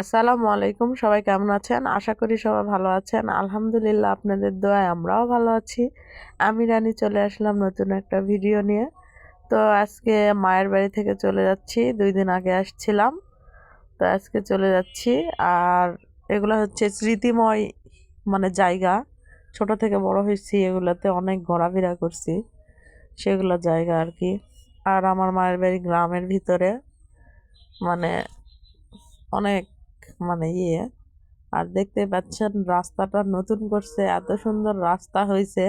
আসসালামু আলাইকুম, সবাই কেমন আছেন? আশা করি সবাই ভালো আছেন। আলহামদুলিল্লাহ, আপনাদের দোয়ায় আমরাও ভালো আছি। আমি রানী চলে আসলাম নতুন একটা ভিডিও নিয়ে। তো আজকে মায়ের বাড়ি থেকে চলে যাচ্ছি। 2 দিন আগে আসছিলাম, তো আজকে চলে যাচ্ছি। আর এগুলো হচ্ছে স্মৃতিময় জায়গা। ছোট থেকে বড় হয়েছি, এগুলোতে অনেক ঘোরাফেরা করছি, সেগুলো জায়গা আর কি। আর আমার মায়ের বাড়ি গ্রামের ভিতরে, মানে অনেক ইয়ে। আর দেখতে পাচ্ছেন রাস্তাটা নতুন করছে, এত সুন্দর রাস্তা হয়েছে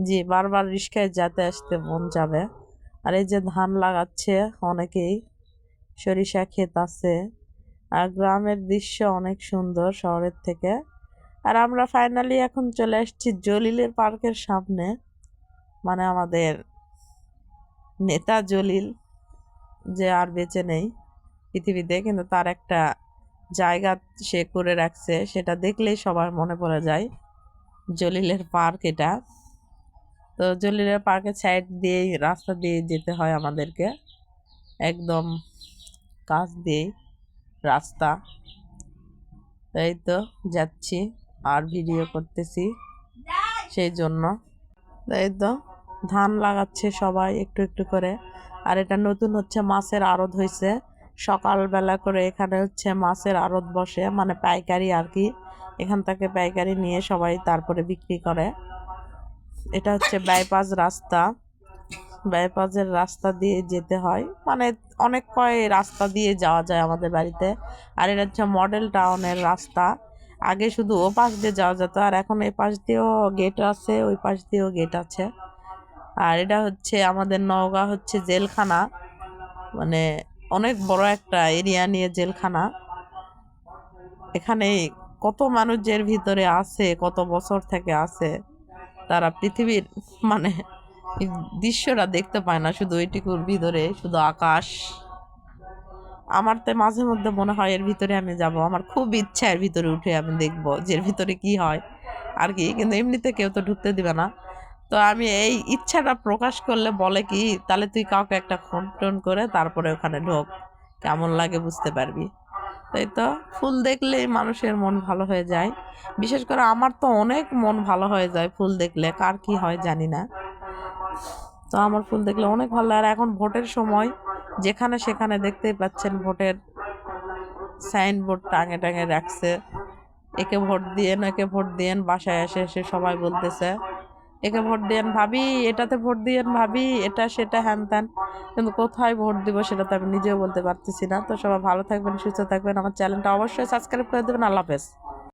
যে বারবার রিস্কায় যেতে আসতে মন যাবে। আর এই যে ধান লাগাচ্ছে অনেকেই, সরিষা ক্ষেত আছে। আর গ্রামের দৃশ্য অনেক সুন্দর শহরের থেকে। আর আমরা ফাইনালি এখন চলে আসছি জলিলের পার্কের সামনে। আমাদের নেতা জলিল, যে আর বেঁচে নেই পৃথিবীতে, কিন্তু তার একটা জায়গা সে করে রাখছে, সেটা দেখলেই সবার মনে পড়ে যায় জলিলের পার্ক এটা। তো জলিলের পার্কের সাইড দিয়ে রাস্তা দিয়ে যেতে হয় আমাদেরকে, একদম কাছ দিয়ে রাস্তা। এই তো যাচ্ছি আর ভিডিও করতেছি সেই জন্য। এই তো ধান লাগাচ্ছে সবাই একটু একটু করে। আর এটা নতুন হচ্ছে মাছের আড়ত হয়েছে, সকালবেলা করে এখানে হচ্ছে মাছের আড়ত বসে, পাইকারি আর কি। এখান থেকে পাইকারি নিয়ে সবাই তারপরে বিক্রি করে। এটা হচ্ছে বাইপাস রাস্তা, বাইপাসের রাস্তা দিয়ে যেতে হয়, অনেক কয় রাস্তা দিয়ে যাওয়া যায় আমাদের বাড়িতে। আর এটা হচ্ছে মডেল টাউনের রাস্তা। আগে শুধু ও পাশ দিয়ে যাওয়া যেত, আর এখন এই পাশ দিয়েও গেট আছে, ওই পাশ দিয়েও গেট আছে। আর এটা হচ্ছে আমাদের নওগাঁ হচ্ছে জেলখানা, মানে অনেক বড় একটা এরিয়া নিয়ে জেলখানা। এখানে কত মানুষ এর ভিতরে আছে, কত বছর থেকে আছে, তারা পৃথিবীর মানে দৃশ্যটা দেখতে পায় না, শুধু ওইটুকুর ভিতরে শুধু আকাশ। আমার তো মাঝে মধ্যে মনে হয় এর ভিতরে আমি যাব, আমার খুব ইচ্ছা এর ভিতরে উঠে আমি দেখবো যে এর ভিতরে কি হয় আর কি, কিন্তু এমনিতে কেউ তো ঢুকতে দিবে না। তো আমি এই ইচ্ছাটা প্রকাশ করলে বলে কি, তাহলে তুই কাউকে একটা ফোন টোন করে তারপরে ওখানে ঢোক, কেমন লাগে বুঝতে পারবি। তাই তো ফুল দেখলে মানুষের মন ভালো হয়ে যায়, বিশেষ করে আমার তো অনেক মন ভালো হয়ে যায় ফুল দেখলে, কার কি হয় জানি না। তো আমার ফুল দেখলে অনেক ভালো লাগে। আর এখন ভোটের সময়, যেখানে সেখানে দেখতেই পাচ্ছেন ভোটের সাইনবোর্ড টাঙে টাঙে রাখছে, একে ভোট দিয়েন, একে ভোট দিয়েন। বাসায় এসে এসে সবাই বলতেছে একে ভোট দিয়েন ভাবি, এটাতে ভোট দিয়েন ভাবি, এটা সেটা হ্যান ত্যান। কিন্তু কোথায় ভোট দিব সেটা তো আমি নিজেও বলতে পারতেছি না। তো সবাই ভালো থাকবেন, সুস্থ থাকবেন, আমার চ্যানেলটা অবশ্যই সাবস্ক্রাইব করে দেবেন। আল্লাহ হাফেজ।